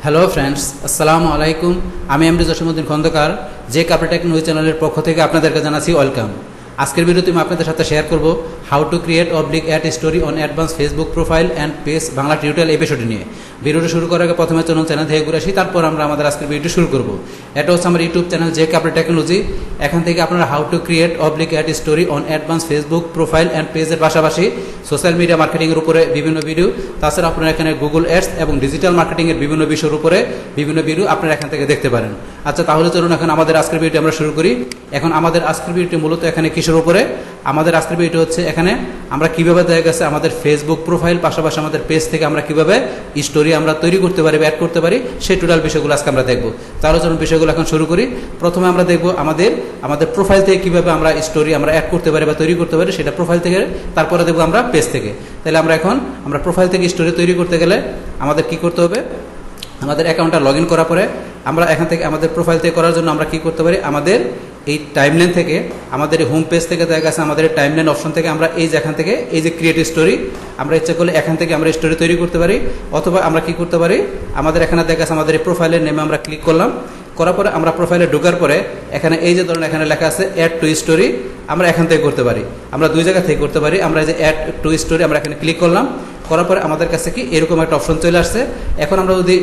Hello friends, আসসালামু আলাইকুম। আমি এমডি জসিমউদ্দিন খন্দকার, যে কাপড় টেকনোলজি চ্যানেলের পক্ষ থেকে আপনাদেরকে জানাচ্ছি ওয়েলকাম। আজকের ভিডিওতে আমি আপনাদের সাথে শেয়ার করব how to create oblique ad story on advance Facebook profile and page Bangla tutorial এই বিষয়টি নিয়ে। ভিডিওটি শুরু করার আগে প্রথমে চলুন চ্যানেল থেকে ঘুরে আসি, তারপর আমরা আমাদের আজকের ভিডিওটি শুরু করব। এটা হচ্ছে আমার ইউটিউব চ্যানেল যে কাপড় টেকনোলজি। এখান থেকে আপনারা how to create oblique ad story on advance Facebook profile and পেজের পাশাপাশি সোশ্যাল মিডিয়া মার্কেটিংয়ের উপরে বিভিন্ন ভিডিও, তাছাড়া আপনারা এখানে গুগল অ্যাডস এবং ডিজিটাল মার্কেটিংয়ের বিভিন্ন বিষয়ের উপরে বিভিন্ন ভিডিও আপনারা এখান থেকে দেখতে পারেন। আচ্ছা, তাহলে চলুন এখন আমাদের আজকের ভিডিওটি আমরা শুরু করি। এখন আমাদের আজকের ভিডিওটি মূলত এখানে কিসের উপরে? আমাদের আজকের ভিডিও হচ্ছে এখানে আমরা কিভাবে দেখা গেছে আমাদের ফেসবুক প্রোফাইল পাশাপাশি আমাদের পেজ থেকে আমরা কিভাবে স্টোরি আমরা তৈরি করতে পারি বা অ্যাড করতে পারি, সেই টোটাল বিষয়গুলো আজকে আমরা দেখব। তাহলে চলুন বিষয়গুলো এখন শুরু করি। প্রথমে আমরা দেখব আমাদের প্রোফাইল থেকে কিভাবে আমরা স্টোরি আমরা অ্যাড করতে পারি বা তৈরি করতে পারি, সেটা প্রোফাইল থেকে। তারপরে দেখব আমরা পেজ থেকে। তাহলে আমরা প্রোফাইল থেকে স্টোরি তৈরি করতে গেলে আমাদের কি করতে হবে? আমাদের অ্যাকাউন্টটা লগ ইন করার পরে আমরা এখান থেকে আমাদের প্রোফাইল থেকে করার জন্য আমরা কি করতে পারি? আমাদের এই টাইমলাইন থেকে, আমাদের এই হোম পেজ থেকে দেখা গেছে আমাদের এই টাইমলাইন অপশন থেকে আমরা এই যে এখান থেকে এই যে ক্রিয়েট স্টোরি, আমরা ইচ্ছা করলে এখান থেকে আমরা স্টোরি তৈরি করতে পারি। অথবা আমরা কি করতে পারি? আমাদের এখানে দেখা গেছে আমাদের এই প্রোফাইলের নেমে আমরা ক্লিক করলাম। করার পরে আমরা প্রোফাইলে ঢোকার পরে এখানে এই যে ধরুন এখানে লেখা আছে অ্যাড টু স্টোরি, আমরা এখান থেকে করতে পারি। আমরা দুই জায়গা থেকে করতে পারি। আমরা এই যে অ্যাড টু স্টোরি আমরা এখানে ক্লিক করলাম। করার পরে আমাদের কাছে কি এরকম একটা অপশন চলে আসছে। এখন আমরা যদি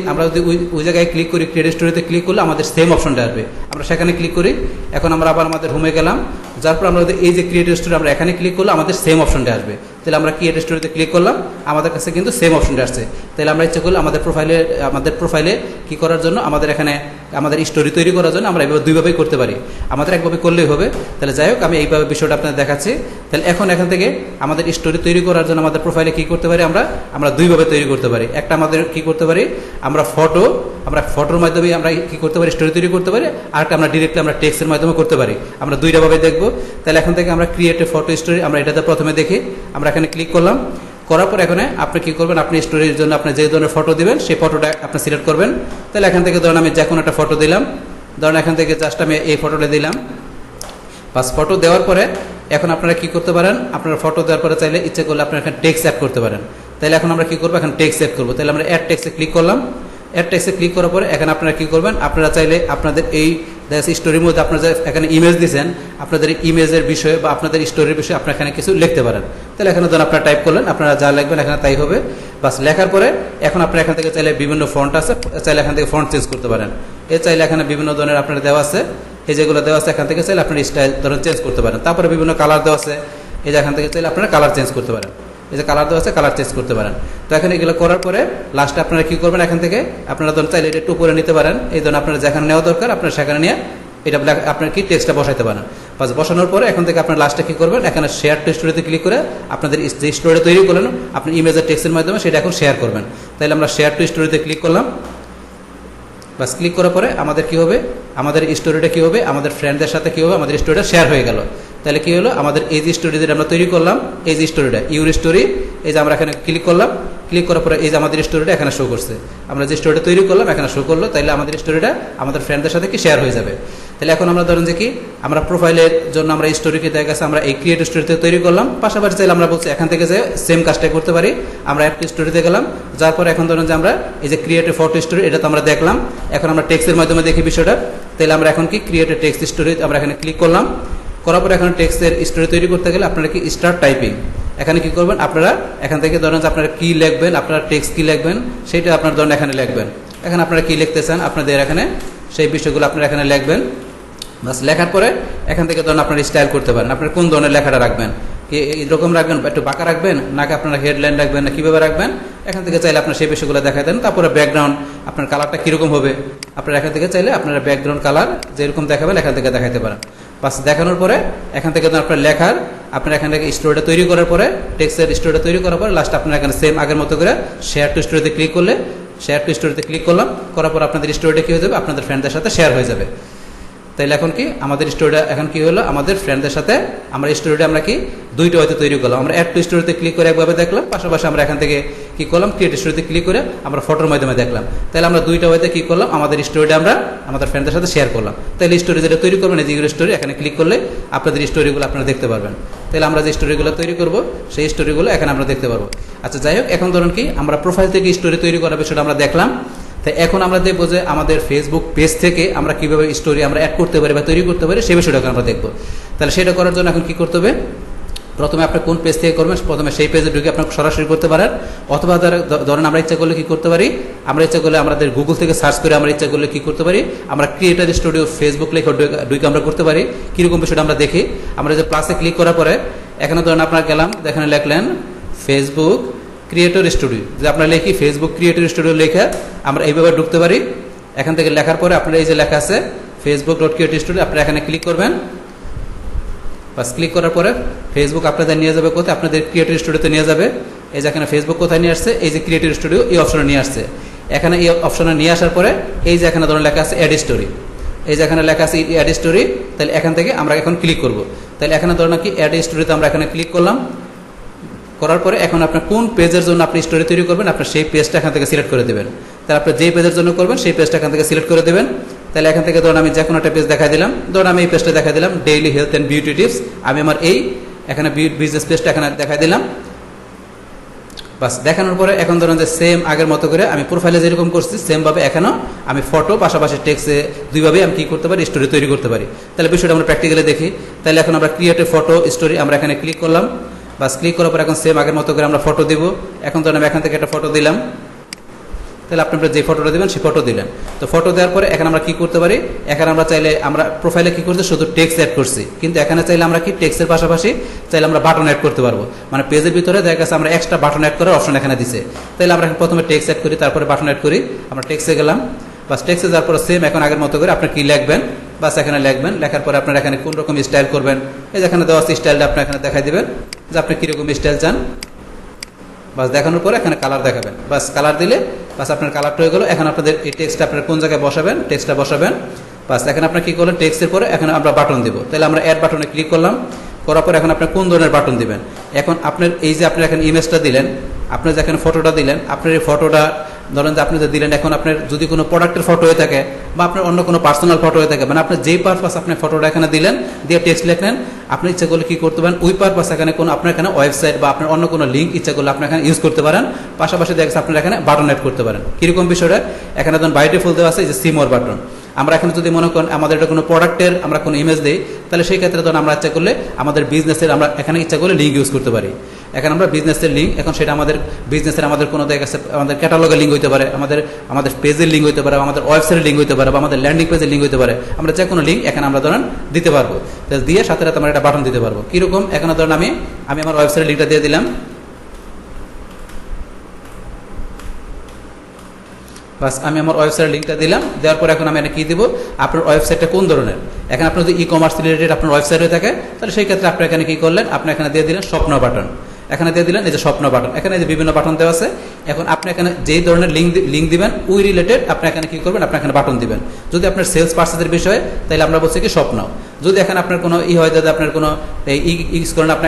ওই জায়গায় ক্লিক করি, ক্রিয়েট স্টোরিতে ক্লিক করলে আমাদের সেম অপশনটা আসবে। আমরা সেখানে ক্লিক করি। এখন আমরা আবার আমাদের হোমে গেলাম, যার পর আমরা যদি এই যে ক্রিয়েট স্টোরি আমরা এখানে ক্লিক করলে আমাদের সেম অপশনটা আসবে। তাহলে আমরা ক্রিয়েট স্টোরিতে ক্লিক করলাম, আমাদের কাছে কিন্তু সেম অপশনটা আসছে। তাহলে আমরা ইচ্ছা করলে আমাদের প্রোফাইলে কি করার জন্য, আমাদের এখানে আমাদের স্টোরি তৈরি করার জন্য আমরা এইভাবে দুইভাবেই করতে পারি। আমাদের একভাবে করলেই হবে। তাহলে যাই হোক, আমি এইভাবে বিষয়টা আপনাদের দেখাচ্ছি। তাহলে এখান থেকে আমাদের স্টোরি তৈরি করার জন্য আমাদের প্রোফাইলে কি করতে পারি? আমরা দুইভাবে তৈরি করতে পারি। একটা আমাদের কি করতে পারি? আমরা ফটোর মাধ্যমে আমরা কি করতে পারি? স্টোরি তৈরি করতে পারি। আরেকটা আমরা ডিরেক্টলি আমরা টেক্সটের মাধ্যমে করতে পারি। আমরা দুইটা ভাবে দেখবো। তাহলে এখন থেকে আমরা ক্রিয়েট এ ফটো স্টোরি আমরা এটাতে প্রথমে দেখি। আমরা এখানে ক্লিক করলাম। করার পর এখানে আপনি কি করবেন? আপনি স্টোরির জন্য আপনি যে ধরনের ফটো দিবেন সেই ফটোটা আপনি সিলেক্ট করবেন। তাহলে এখান থেকে ধরেন আমি যে কোনো একটা ফটো দিলাম। ধরেন এখান থেকে জাস্ট আমি এই ফটোটা দিলাম। বাস, ফটো দেওয়ার পরে এখন আপনারা কি করতে পারেন? আপনারা ফটো দেওয়ার পরে চাইলে ইচ্ছে করলে আপনারা এখানে টেক্সট অ্যাড করতে পারেন। তাহলে এখন আমরা কি করবো? এখন টেক্সট অ্যাড করবো। তাহলে আমরা অ্যাড টেক্সটে ক্লিক করলাম। অ্যাড টেক্সটে ক্লিক করার পরে এখানে আপনারা কি করবেন? আপনারা চাইলে আপনাদের এই স্টোরির মধ্যে আপনারা যে এখানে ইমেজ দিয়েছেন, আপনাদের ইমেজের বিষয়ে বা আপনাদের স্টোরির বিষয়ে আপনারা এখানে কিছু লিখতে পারেন। তাহলে এখানে ধরুন আপনারা টাইপ করলেন, আপনারা যা লিখবেন এখানে তাই হবে। বাস, লেখার পরে এখন আপনারা এখান থেকে চাইলে বিভিন্ন ফন্ট আছে, চাইলে এখান থেকে ফন্ট চেঞ্জ করতে পারেন। চাইলে এখানে বিভিন্ন ধরনের আপনারা দেওয়া আছে, এই যেগুলো দেওয়া আছে এখান থেকে চাইলে আপনার স্টাইল ধরুন চেঞ্জ করতে পারেন। তারপরে বিভিন্ন কালার দেওয়া আছে, এই যে এখান থেকে চাইলে আপনারা কালার চেঞ্জ করতে পারেন। এই যে কালার দেওয়া আছে, কালার চেঞ্জ করতে পারেন। তো এখানে এগুলো করার পরে লাস্টে আপনারা কি করবেন? এখান থেকে আপনারা ধরুন চাইলে এটা একটু উপরে নিতে পারেন। এই ধরুন আপনারা যেখানে নেওয়া দরকার আপনারা সেখানে নিয়ে এটা আপনার কি টেক্সটটা বসাইতে পারেন। বাস, বসানোর পরে এখন থেকে আপনার লাস্টে কি করবেন? এখানে শেয়ার টু স্টোরিতে ক্লিক করে আপনাদের যে স্টোরিটা তৈরি করলেন আপনি ইমেজের টেক্সটের মাধ্যমে সেটা এখন শেয়ার করবেন। তাহলে আমরা শেয়ার টু স্টোরিতে ক্লিক করলাম। বাস, ক্লিক করার পরে আমাদের কি হবে? আমাদের স্টোরিটা কি হবে? আমাদের ফ্রেন্ডদের সাথে কি হবে? আমাদের স্টোরিটা শেয়ার হয়ে গেল। তাহলে কি হলো? আমাদের এই যে স্টোরি যেটা আমরা তৈরি করলাম, এই যে স্টোরিটা ইউর স্টোরি, এই যে আমরা এখানে ক্লিক করলাম। ক্লিক করার পরে এই যে আমাদের স্টোরিটা এখানে শো করছে। আমরা যে স্টোরিটা তৈরি করলাম এখানে শো করলো। তাইলে আমাদের স্টোরিটা আমাদের ফ্রেন্ডদের সাথে কি শেয়ার হয়ে যাবে। তাহলে এখন আমরা ধরেন যে কি আমরা প্রোফাইলের জন্য আমরা স্টোরিকে দেখা গেছে আমরা এই ক্রিয়েট স্টোরিতে তৈরি করলাম। পাশাপাশি চাইলে আমরা বলছি এখান থেকে যে সেম কাজটাই করতে পারি। আমরা একটা স্টোরিতে গেলাম, যার পরে এখন ধরেন যে আমরা এই যে ক্রিয়েট ফটো স্টোরি এটা তো আমরা দেখলাম। এখন আমরা টেক্সটের মাধ্যমে দেখি বিষয়টা। তাহলে আমরা এখন কি ক্রিয়েট টেক্সট স্টোরি আমরা এখানে ক্লিক করলাম। করার পরে এখন টেক্সটের স্টোরি তৈরি করতে গেলে আপনারা কি স্টার্ট টাইপিং এখানে কি করবেন? আপনারা এখান থেকে ধরেন যে আপনারা কি লিখবেন, আপনারা টেক্সট কি লিখবেন সেটা আপনার ধরেন এখানে লিখবেন। এখানে আপনারা কি লিখতে চান আপনাদের এখানে সেই বিষয়গুলো আপনারা এখানে লিখবেন। বাস, লেখার পরে এখান থেকে ধরেন আপনারা স্টাইল করতে পারেন। আপনারা কোন ধরনের লেখাটা রাখবেন? কি এরকম রাখবেন, একটু বাঁকা রাখবেন, নাকি আপনারা হেডলাইন রাখবেন, না কীভাবে রাখবেন? এখান থেকে চাইলে আপনার সেই বিষয়গুলো দেখা দেন। তারপরে ব্যাকগ্রাউন্ড আপনার কালারটা কীরকম হবে আপনারা এখান থেকে চাইলে আপনারা ব্যাকগ্রাউন্ড কালার যেরকম দেখাবেন এখান থেকে দেখাতে পারেন। বাস, দেখানোর পরে এখান থেকে আপনার লেখার আপনার এখান থেকে স্টোরিটা তৈরি করার পরে টেক্সটের স্টোরিটা তৈরি করার পরে লাস্ট আপনারা এখানে সেম আগের মতো করে শেয়ার টু স্টোরিতে ক্লিক করলে শেয়ার টু স্টোরিতে ক্লিক করলাম। করার পর আপনাদের স্টোরিটা কী হয়ে যাবে? আপনাদের ফ্রেন্ডদের সাথে শেয়ার হয়ে যাবে। তাইলে এখন কি আমাদের স্টোরিটা এখন কি হলো? আমাদের ফ্রেন্ডদের সাথে আমরা স্টোরিটা আমরা কি দুইটা হয়তো তৈরি করলাম। আমরা অ্যাড টু স্টোরিতে ক্লিক করে একভাবে দেখলাম, পাশাপাশি আমরা এখান থেকে কি করলাম? ক্রিয়েট স্টোরিতে ক্লিক করে আমরা ফটোর মাধ্যমে দেখলাম। তাহলে আমরা দুইটা হয়তো কি করলাম? আমাদের স্টোরিটা আমরা আমাদের ফ্রেন্ডদের সাথে শেয়ার করলাম। তাহলে স্টোরি যেটা তৈরি করবেন এই যে স্টোরি এখানে ক্লিক করলে আপনাদের স্টোরিগুলো আপনারা দেখতে পারবেন। তাহলে আমরা যে স্টোরিগুলো তৈরি করব সেই স্টোরিগুলো এখানে আমরা দেখতে পারবো। আচ্ছা, যাই হোক, এখন ধরুন কি আমরা প্রোফাইল থেকে স্টোরি তৈরি করার বিষয়টা আমরা দেখলাম। তাই এখন আমরা দেখবো যে আমাদের ফেসবুক পেজ থেকে আমরা কীভাবে স্টোরি আমরা অ্যাড করতে পারি বা তৈরি করতে পারি সেই বিষয়টাকে আমরা দেখবো। তাহলে সেটা করার জন্য এখন কী করতে হবে, প্রথমে আপনি কোন পেজ থেকে করবেন প্রথমে সেই পেজে ঢুকে আপনার সরাসরি করতে পারেন, অথবা ধরেন আমরা ইচ্ছা করলে কী করতে পারি, আমরা ইচ্ছা করলে আমাদের গুগল থেকে সার্চ করে আমরা ইচ্ছা করলে কী করতে পারি, আমরা ক্রিয়েটর স্টুডিও ফেসবুক লেখা ঢুকে আমরা করতে পারি। কীরকম বিষয়টা আমরা দেখি, আমরা যে প্লাসে ক্লিক করার পরে এখানে ধরেন আপনার গেলাম, এখানে লিখলেন ফেসবুক ক্রিয়েটর স্টুডিও, যে আপনারা লিখি ফেসবুক ক্রিয়েটর স্টুডিও লেখা আমরা এইভাবে ঢুকতে পারি। এখান থেকে লেখার পরে আপনার এই যে লেখা আছে facebook.creator studio, আপনারা এখানে ক্লিক করবেন। বাস ক্লিক করার পরে ফেসবুক আপনাদের নিয়ে যাবে কোথায়, আপনাদের ক্রিয়েটর স্টুডিওতে নিয়ে যাবে। এই যে এখানে ফেসবুক কোথায় নিয়ে আসছে, এই যে ক্রিয়েটর স্টুডিও এই অপশনে নিয়ে আসছে। এখানে এই অপশনে নিয়ে আসার পরে এই যে এখানে ধরুন লেখা আছে অ্যাড স্টোরি, এই যে এখানে লেখা আছে অ্যাড স্টোরি, তাহলে এখান থেকে আমরা এখন ক্লিক করব। তাহলে এখানে ধরুন কি অ্যাড স্টোরিতে আমরা এখানে ক্লিক করলাম, করার পরে এখন আপনার কোন পেজের জন্য আপনি স্টোরি তৈরি করবেন আপনার সেই পেজটা এখান থেকে সিলেক্ট করে দেবেন। তাহলে আপনি যেই পেজের জন্য করবেন সেই পেজটা এখান থেকে সিলেক্ট করে দেবেন। তাহলে এখান থেকে ধরুন আমি যে কোনো একটা পেজ দেখা দিলাম, ধরুন আমি এই পেজটা দেখা দিলাম daily health and beauty tips, আমি আমার এই এখানে বিজনেস পেজটা এখানে দেখা দিলাম। বাস দেখানোর পরে এখন ধরুন যে সেম আগের মতো করে আমি প্রোফাইলে যেরকম করছি সেমভাবে এখানেও আমি ফটো পাশাপাশি টেক্সটে দুইভাবেই আমি কী করতে পারি, স্টোরি তৈরি করতে পারি। তাহলে বিষয়টা আমরা প্র্যাকটিক্যালি দেখি। তাহলে এখন আমরা ক্রিয়েটিভ ফটো স্টোরি আমরা এখানে ক্লিক করলাম। বাস ক্লিক করার পর এখন সেম আগের মতো করে আমরা ফটো দিব। এখন ধরুন আমি এখান থেকে একটা ফটো দিলাম, তাহলে আপনারা যে ফটোটা দেবেন সেই ফটো দিলেন। তো ফটো দেওয়ার পরে এখন আমরা কি করতে পারি, এখানে আমরা চাইলে আমরা প্রোফাইলে কি করছি শুধু টেক্সট অ্যাড করছি, কিন্তু এখানে চাইলে আমরা কি টেক্সটের পাশাপাশি চাইলে আমরা বাটন অ্যাড করতে পারবো। মানে পেজের ভিতরে দেখা গেছে আমরা এক্সট্রা বাটন অ্যাড করার অপশন এখানে দিছে। তাহলে আমরা প্রথমে টেক্সট অ্যাড করি, তারপরে বাটন অ্যাড করি। আমরা টেক্সটে গেলাম, বাস টেক্সটে যাওয়ার পরে সেম এখন আগের মতো করে আপনি কি লিখবেন, বাস এখানে লিখবেন। লেখার পরে আপনার এখানে কোন রকম স্টাইল করবেন, এই যেখানে দেওয়া আছে স্টাইলটা আপনি এখানে দেখাই দিবেন যে আপনি কীরকম স্টাইল চান। বাস দেখানোর পরে এখানে কালার দেখাবেন, বাস কালার দিলে বাস আপনার কালারটা হয়ে গেলো। এখন আপনাদের এই টেক্সটটা আপনার কোন জায়গায় বসাবেন, টেক্সটটা বসাবেন। বাস এখন আপনার কী করলেন, টেক্সটের পরে এখন আমরা বাটন দিব। তাহলে আমরা অ্যাড বাটনে ক্লিক করলাম, করার পরে এখন আপনার কোন ধরনের বাটন দিবেন। এখন আপনার এই যে আপনার এখানে ইমেজটা দিলেন, আপনার যেখানে ফটোটা দিলেন, আপনার এই ফটোটা ধরেন যে আপনি যে দিলেন, এখন আপনার যদি কোনো প্রোডাক্টের ফটো হয়ে থাকে বা আপনার অন্য কোনো পার্সোনাল ফটো হয়ে থাকে, মানে আপনার যেই পারপাস আপনি ফটোটা এখানে দিলেন দিয়ে টেক্সট লিখলেন, আপনি ইচ্ছা করলে কী করতে পারেন ওই পারপাস এখানে কোনো আপনার এখানে ওয়েবসাইট বা আপনার অন্য কোনো লিঙ্ক ইচ্ছা করলে আপনি এখানে ইউজ করতে পারেন। পাশাপাশি দেখা যাচ্ছে আপনার এখানে বাটন অ্যাড করতে পারেন। কীরকম বিষয়টা, এখানে ধরুন বাই ডিফল্ট দেওয়া আছে যে সিমোর বাটন। আমরা এখন যদি মনে করেন আমাদের এটা কোনো প্রোডাক্টের আমরা কোনো ইমেজ দিই, তাহলে সেই ক্ষেত্রে ধরুন আমরা ইচ্ছা করলে আমাদের বিজনেসের আমরা এখানে ইচ্ছা করলে লিঙ্ক ইউজ করতে পারি। এখন আমরা বিজনেসের লিঙ্ক, এখন সেটা আমাদের বিজনেসের আমাদের কোনো দেখা গেছে আমাদের ক্যাটালগের লিঙ্ক হতে পারে, আমাদের পেজের লিঙ্ক হতে পারে, আমাদের ওয়েবসাইটের লিঙ্ক হতে পারে, বা আমাদের ল্যান্ডিং পেজের লিঙ্ক হতে পারে। আমরা যে কোনো লিঙ্ক এখানে আমরা ধরেন দিতে পারবো, দিয়ে সাথে সাথে আমরা একটা বাটন দিতে পারবো। কীরকম, এখানে ধরেন আমি আমার ওয়েবসাইটের লিঙ্কটা দিয়ে দিলাম। বাস আমি আমার ওয়েবসাইটের লিঙ্কটা দিলাম, দেওয়ার পর এখন আমি এখানে কী দিব, আপনার ওয়েবসাইটটা কোন ধরনের। এখন আপনার যদি ই কমার্স রিলেটেড আপনার ওয়েবসাইট হয়ে থাকে, তাহলে সেই ক্ষেত্রে আপনি এখানে কী করলেন, আপনি এখানে দিয়ে দিলেন স্বপ্ন বাটন। এখানে দিয়ে দিলেন এই যে স্বপ্ন বাটন, এখানে যে বিভিন্ন বাটন দেওয়া আছে। এখন আপনি এখানে যেই ধরনের লিঙ্ক দিবেন ওই রিলেটেড আপনি এখানে কী করবেন, আপনি এখানে বাটন দিবেন। যদি আপনার সেলস পার্সেসের বিষয়ে, তাহলে আমরা বলছি কি স্বপ্ন। যদি এখানে আপনার কোনো হয় যদি আপনার কোনো ইউজ করেন, আপনি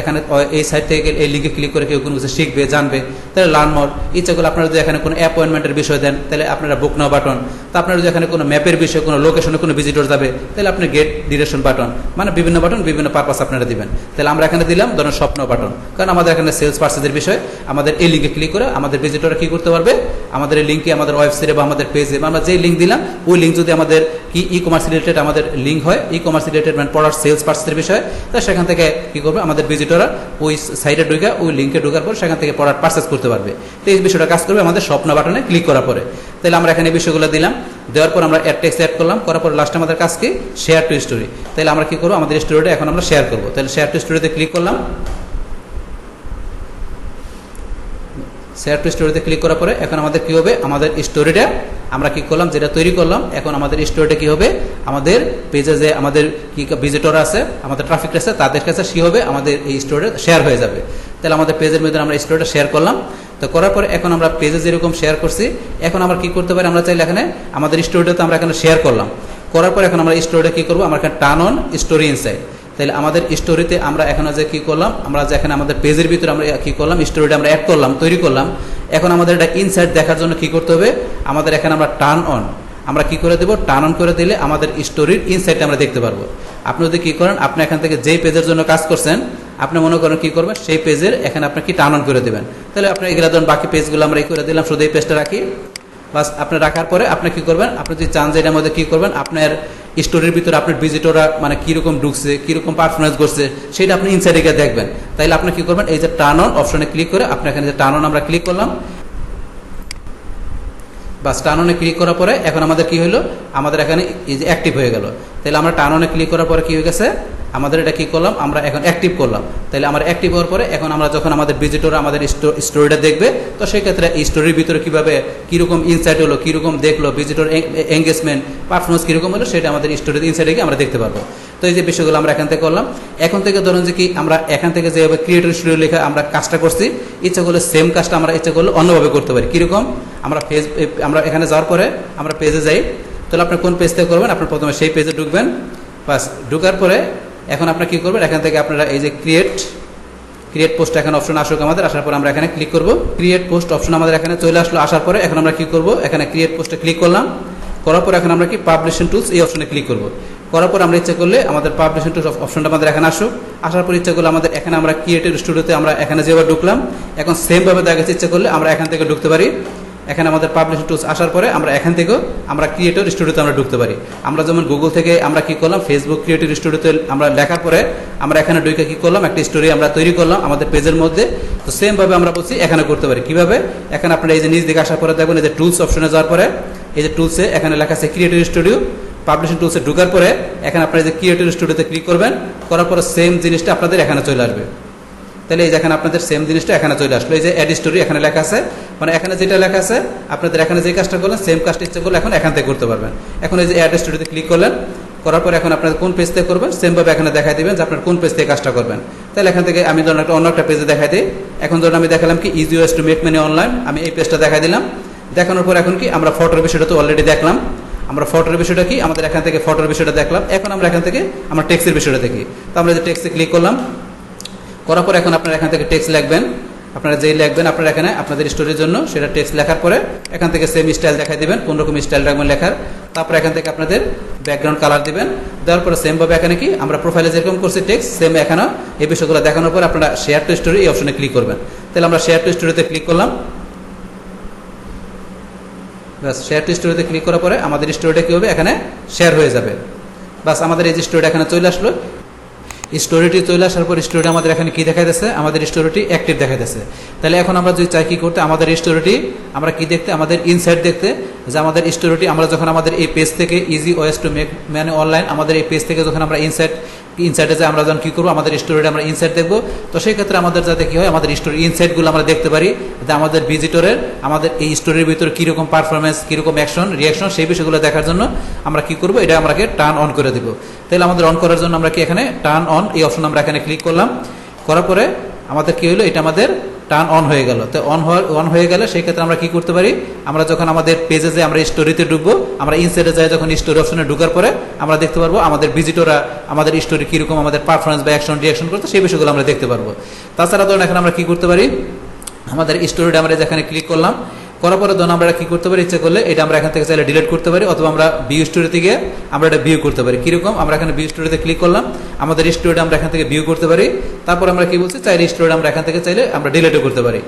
এখানে এই সাইট থেকে এই লিঙ্কে ক্লিক করে কেউ কোনো কিছু শিখবে জানবে, তাহলে লার্ন মোর। ইচ্ছা করলে আপনারা যদি এখানে কোনো অ্যাপয়েন্টমেন্টের বিষয় দেন, তাহলে আপনারা বুক নাও বাটন। তা আপনারা যদি এখানে কোনো ম্যাপের বিষয়, কোনো লোকেশনে কোনো ভিজিটর যাবে, তাহলে আপনি গেট ডিরেকশন বাটন। মানে বিভিন্ন বাটন বিভিন্ন পারপাস আপনারা দিবেন। তাহলে আমরা এখানে দিলাম ধরুন স্বপ্ন বাটন, কারণ আমাদের এখানে সেলস পার্সেসের বিষয়। আমাদের এই লিঙ্কে ক্লিক করে আমাদের ভিজিটররা কী করতে পারবে, আমাদের এই লিঙ্কে আমাদের ওয়েবসাইটে বা আমাদের পেজে বা আমরা যেই লিঙ্ক দিলাম ওই লিঙ্ক যদি আমাদের কি ই কমার্স রিলেটেড আমাদের লিঙ্ক হয়, ই কমার্স রিলেটেড মানে প্রোডাক্ট সেলস পার্সেসের বিষয়, তা সেখান থেকে কী করবে আমাদের ভিজিটররা ওই সাইটে ঢুকে ওই লিঙ্কে ঢোকার পর সেখান থেকে প্রোডাক্ট পারচেস করতে পারবে। তো এই বিষয়টা কাজ করবে আমাদের স্বপ্ন বাটনে ক্লিক করার পরে। তাহলে আমরা এখানে এই বিষয়গুলো দিলাম, দেওয়ার পর আমরা অ্যাড টেক্সট অ্যাড করলাম, করার পর লাস্টে আমাদের কাজ কি শেয়ার টু স্টোরি। তাহলে আমরা কী করবো, আমাদের স্টোরিটা এখন আমরা শেয়ার করবো। তাহলে শেয়ার টু স্টোরিতে ক্লিক করলাম, শেয়ার টু স্টোরিতে ক্লিক করার পরে এখন আমাদের কী হবে, আমাদের স্টোরিটা আমরা কী করলাম যেটা তৈরি করলাম, এখন আমাদের স্টোরিটা কী হবে, আমাদের পেজে যে আমাদের কি ভিজিটর আছে, আমাদের ট্রাফিক আছে, তাদের কাছে কী হবে, আমাদের এই স্টোরিটা শেয়ার হয়ে যাবে। তাহলে আমাদের পেজের মধ্যে আমরা স্টোরিটা শেয়ার করলাম। তো করার পরে এখন আমরা পেজে যেরকম শেয়ার করছি, এখন আমরা কী করতে পারি, আমরা চাইলে এখানে আমাদের স্টোরিটাতে আমরা এখানে শেয়ার করলাম, করার পর এখন আমরা স্টোরিটা কী করবো, আমরা এখানে টার্ন অন স্টোরি ইনসাইড। তাহলে আমাদের স্টোরিতে আমরা এখানে যে কী করলাম, আমরা যে এখানে আমাদের পেজের ভিতরে আমরা কী করলাম, স্টোরিটা আমরা অ্যাড করলাম, তৈরি করলাম। এখন আমাদের এটা ইনসাইড দেখার জন্য কী করতে হবে, আমাদের এখানে আমরা টার্ন অন আমরা কী করে দেবো, টার্ন অন করে দিলে আমাদের স্টোরির ইনসাইডটা আমরা দেখতে পারবো। আপনি যদি কী করেন, আপনি এখান থেকে যেই পেজের জন্য কাজ করছেন আপনি মনে করেন কী করবেন, সেই পেজের এখানে আপনি কি টার্ন অন করে দেবেন। তাহলে আপনি এগুলো ধরুন বাকি পেজগুলো আমরা এই করে দিলাম, শুধু এই পেজটা রাখি। বাস আপনি রাখার পরে আপনি কি করবেন, আপনি যদি চান যে এটার মধ্যে কি করবেন, আপনার স্টোরির ভিতরে আপনার ভিজিটররা মানে কীরকম ঢুকছে, কীরকম পারফরমেন্স করছে সেটা আপনি ইনসাইডে গিয়ে দেখবেন। তাইলে আপনি কি করবেন, এই যে টার্ন অন অপশনে ক্লিক করে আপনি এখানে যে টার্ন অন আমরা ক্লিক করলাম, বাস টার্ন অনে ক্লিক করার পরে এখন আমাদের কি হলো, আমাদের এখানে এই যে অ্যাক্টিভ হয়ে গেল। তাহলে আমরা টার্ন অনে ক্লিক করার পরে কি হয়ে গেছে, আমাদের এটা কি করলাম, আমরা এখন অ্যাক্টিভ করলাম। তাহলে আমরা অ্যাক্টিভ হওয়ার পরে এখন আমরা যখন আমাদের ভিজিটর আমাদের স্টোরিটা দেখবে, তো সেই ক্ষেত্রে এই স্টোরির ভিতরে কীভাবে কীরকম ইনসাইট হলো, কীরকম দেখলো, ভিজিটর এঙ্গেজমেন্ট পারফরমেন্স কীরকম হলো, সেটা আমাদের স্টোরির ইনসাইডে গিয়ে আমরা দেখতে পারবো। তো এই যে বিষয়গুলো আমরা এখান থেকে করলাম। এখন থেকে ধরুন যে কি আমরা এখান থেকে যেভাবে ক্রিয়েটর স্টুডিও লেখা আমরা কাজটা করছি, ইচ্ছা করলে সেম কাজটা আমরা ইচ্ছা করলে অন্যভাবে করতে পারি। কীরকম, আমরা এখানে যাওয়ার পরে আমরা পেজে যাই। তাহলে আপনি কোন পেজ থেকে করবেন, আপনি প্রথমে সেই পেজে ঢুকবেন। বাস ঢুকার পরে এখন আপনার কী করবেন, এখান থেকে আপনারা এই যে ক্রিয়েট পোস্ট এখানে অপশন আসুক আমাদের, আসার পর আমরা এখানে ক্লিক করব। ক্রিয়েট পোস্ট অপশন আমাদের এখানে চলে আসলো। আসার পরে এখন আমরা কী করব, এখানে ক্রিয়েট পোস্টে ক্লিক করলাম। করার পর এখন আমরা কি পাবলিশিং টুলস এই অপশনে ক্লিক করব। করার পর আমরা ইচ্ছা করলে আমাদের পাবলিশিং টুলস অপশনটা আমাদের এখানে আসুক। আসার পর ইচ্ছা করলে আমাদের এখানে আমরা ক্রিয়েটিভ স্টুডিওতে আমরা এখানে যেভাবে ঢুকলাম, এখন সেমভাবে দেখা গেছে ইচ্ছা করলে আমরা এখান থেকে ঢুকতে পারি। এখানে আমাদের পাবলিশিং টুলস আসার পরে আমরা এখান থেকেও আমরা ক্রিয়েটর স্টুডিওতে আমরা ঢুকতে পারি। আমরা যেমন গুগল থেকে আমরা কি করলাম, ফেসবুক ক্রিয়েটর স্টুডিওতে আমরা লেখার পরে আমরা এখানে ঢুকে কি করলাম, একটা স্টোরি আমরা তৈরি করলাম আমাদের পেজের মধ্যে। তো সেমভাবে আমরা বলছি এখানে করতে পারি। কিভাবে, এখানে আপনারা এই যে নিচ দিকে আসার পরে দেখবেন এই যে টুলস অপশনে যাওয়ার পরে এই যে টুলসে এখানে লেখা আছে ক্রিয়েটর স্টুডিও। পাবলিশিং টুলসে ঢোকার পরে এখানে আপনারা যে ক্রিয়েটর স্টুডিওতে ক্লিক করবেন, করার পরে সেম জিনিসটা আপনাদের এখানে চলে আসবে। তাহলে এই যে এখানে আপনাদের সেম জিনিসটা এখানে চলে আসলো। এই যে অ্যাড স্টোরি এখানে লেখা আছে, মানে এখানে যেটা লেখা আছে আপনাদের এখানে যে কাজটা করলেন সেম কাজটা ইচ্ছা করলে এখন এখান থেকে করতে পারবেন। এখন এই যে অ্যাড স্টোরিতে ক্লিক করলেন, করার পর এখন আপনাদের কোন পেজ থেকে করবেন সেমভাবে এখানে দেখাই দেবেন যে আপনার কোন পেজ থেকে কাজটা করবেন। তাহলে এখান থেকে আমি ধরুন অন্য একটা পেজে দেখাই দিই। এখন ধরুন আমি দেখালাম কি easy ways to make money online, আমি এই পেজটা দেখাই দিলাম। দেখানোর পর এখন কি আমরা ফটোর বিষয়টা তো অলরেডি দেখলাম, আমরা ফটোর বিষয়টা কি আমাদের এখান থেকে ফটোর বিষয়টা দেখলাম। এখন আমরা এখান থেকে আমরা টেক্সটের বিষয়টা দেখি। তো আমরা যে টেক্সটে ক্লিক করলাম, করার পর এখন আপনারা এখান থেকে টেক্সট লিখবেন। আপনারা যেই লিখবেন আপনারা এখানে আপনাদের স্টোরির জন্য সেটা টেক্সট লেখার পরে এখান থেকে সেম স্টাইল দেখাই দিবেন, কোন রকম স্টাইল রাখবেন লেখার। তারপরে এখান থেকে আপনাদের ব্যাকগ্রাউন্ড কালার দিবেন। দেওয়ার পরে সেমভাবে এখানে কি আমরা প্রোফাইলে যেরকম করছি টেক্সট সেম এখানে এই বিষয়গুলো দেখানোর পর আপনারা শেয়ার টু স্টোরি এই অপশনে ক্লিক করবেন। তাহলে আমরা শেয়ার টু স্টোরিতে ক্লিক করলাম। বাস শেয়ার টু স্টোরিতে ক্লিক করার পরে আমাদের স্টোরিটা কী হবে, এখানে শেয়ার হয়ে যাবে। বাস আমাদের এই যে স্টোরিটা এখানে চলে আসলো। স্টোরিটি চলে আসার পর স্টোরিটি আমাদের এখানে কি দেখাইতেছে, আমাদের স্টোরিটি অ্যাক্টিভ দেখাইতেছে। তাহলে এখন আমরা যদি চাই কি করতে, আমাদের স্টোরিটি আমরা কি দেখতে, আমাদের ইনসাইট দেখতে, যে আমাদের স্টোরিটি আমরা যখন আমাদের এই পেজ থেকে easy ways to make money online আমাদের এই পেজ থেকে যখন আমরা ইনসাইটে যে আমরা যখন কী করবো আমাদের স্টোরিটা আমরা ইনসাইট দেখবো। তো সেই ক্ষেত্রে আমাদের যাতে কী হয়, আমাদের স্টোরি ইনসাইটগুলো আমরা দেখতে পারি, যে আমাদের ভিজিটরের আমাদের এই স্টোরির ভিতরে কীরকম পারফরমেন্স, কীরকম অ্যাকশন রিয়াকশন সেই বিষয়গুলো দেখার জন্য আমরা কি করবো, এটা আমাকে টার্ন অন করে দেবো। তাহলে আমাদের অন করার জন্য আমরা কি এখানে টার্ন অন এই অপশন আমরা এখানে ক্লিক করলাম। করার পরে আমাদের কি হলো, এটা আমাদের টার্ন অন হয়ে গেল। তো অন হয়ে গেলে সেই ক্ষেত্রে আমরা কি করতে পারি, আমরা যখন আমাদের পেজে যে আমরা স্টোরিতে ঢুকবো, আমরা ইনসাইডে যাই যখন স্টোরি অপশনে ঢুকার পরে আমরা দেখতে পারবো আমাদের ভিজিটররা আমাদের স্টোরি কীরকম আমাদের পারফরমেন্স বা অ্যাকশন রিয়াকশন করতে, সেই বিষয়গুলো আমরা দেখতে পারবো। তাছাড়া ধরুন এখন আমরা কি করতে পারি, আমাদের স্টোরিটা আমরা যেখানে ক্লিক করলাম, করার পরে ধরুন আমরা কি করতে পারি, ইচ্ছে করলে এটা আমরা এখান থেকে চাইলে ডিলিট করতে পারি, অথবা আমরা ভিউ স্টোরিতে গিয়ে আমরা এটা ভিউ করতে পারি। কীরকম, আমরা এখানে ভিউ স্টোরিতে ক্লিক করলাম, আমাদের স্টোরিটা আমরা এখান থেকে ভিউ করতে পারি। তারপর আমরা কি বলছি, চাইলে স্টোরিটা আমরা এখান থেকে চাইলে আমরা ডিলিটও করতে পারি।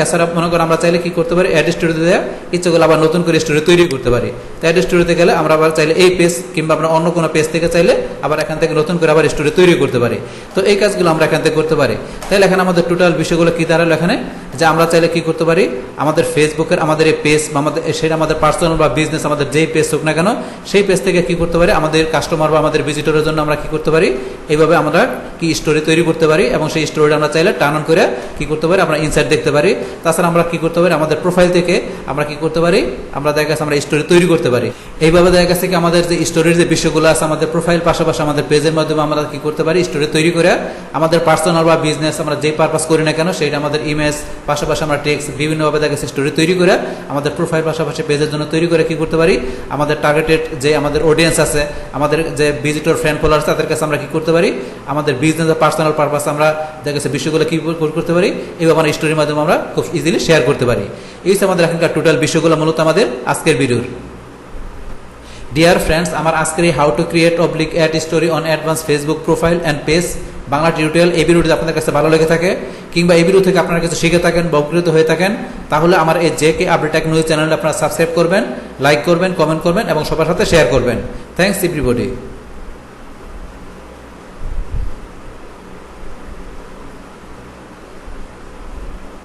এছাড়া মনে করেন আমরা চাইলে কি করতে পারি, অ্যাড স্টোরিতে দেওয়া ইচ্ছে করলে আবার নতুন করে স্টোরি তৈরি করতে পারি। তো অ্যাড স্টোরিতে গেলে আমরা আবার চাইলে এই পেজ কিংবা আমরা অন্য কোনো পেজ থেকে চাইলে আবার এখান থেকে নতুন করে আবার স্টোরি তৈরি করতে পারি। তো এই কাজগুলো আমরা এখান থেকে করতে পারি। তাহলে এখানে আমাদের টোটাল বিষয়গুলো কি দাঁড়ালো, এখানে যে আমরা চাইলে কি করতে পারি, আমাদের ফেসবুকের আমাদের এই পেজ বা আমাদের সেটা আমাদের পার্সোনাল বা বিজনেস আমাদের যেই পেজ হোক না কেন, সেই পেজ থেকে কি করতে পারি, আমাদের কাস্টমার বা আমাদের ভিজিটরের জন্য আমরা কি করতে পারি, এইভাবে আমরা কি স্টোরি তৈরি করতে পারি, এবং সেই স্টোরিটা আমরা চাইলে টার্ন অন করে কি করতে পারি, আমরা ইনসাইট দেখতে পারি। তাছাড়া আমরা কি করতে পারি, আমাদের প্রোফাইল থেকে আমরা কি করতে পারি, আমরা দেখা গেছে আমরা স্টোরি তৈরি করতে পারি। এইভাবে দেখা গেছে কি আমাদের যে স্টোরির যে বিষয়গুলো আছে আমাদের প্রোফাইল পাশাপাশি আমাদের পেজের মাধ্যমে আমরা কি করতে পারি, স্টোরি তৈরি করে আমাদের পার্সোনাল বা বিজনেস আমরা যেই পারপাস করি না কেন, সেটা আমাদের ইমেজ পাশাপাশি আমরা টেক্সট বিভিন্নভাবে দেখা গেছে স্টোরি তৈরি করে আমাদের প্রোফাইল পাশাপাশি পেজের জন্য তৈরি করে কি করতে পারি, আমাদের টার্গেটেড যে আমাদের অডিয়েন্স আছে, আমাদের যে ভিজিটর ফ্রেন্ড ফলোয়ার আছে তাদের কাছে আমরা কি করতে পারি, আমাদের বিজনেস বা পার্সোনাল পারপাস আমরা দেখা গেছে বিষয়গুলো কি করতে পারি, এইভাবে আমরা স্টোরির মাধ্যমে আমরা খুব ইজিলি শেয়ার করতে পারি। এই হচ্ছে আমাদের এখানকার টোটাল বিষয়গুলো মূলত আমাদের আজকের ভিডিওর। ডিয়ার ফ্রেন্ডস, আমার আজকের এই how to create oblique ad story on advance Facebook profile and page Bangla tutorial এই ভিডিওটি আপনাদের কাছে ভালো লেগে থাকে কিংবা এই ভিডিও থেকে আপনারা কিছু শিখে থাকেন বা উপকৃত হয়ে থাকেন, তাহলে আমার এই জে কে আপডেট টেকনোলজি চ্যানেলটা আপনারা সাবস্ক্রাইব করবেন, লাইক করবেন, কমেন্ট করবেন এবং সবার সাথে শেয়ার করবেন। Thanks everybody.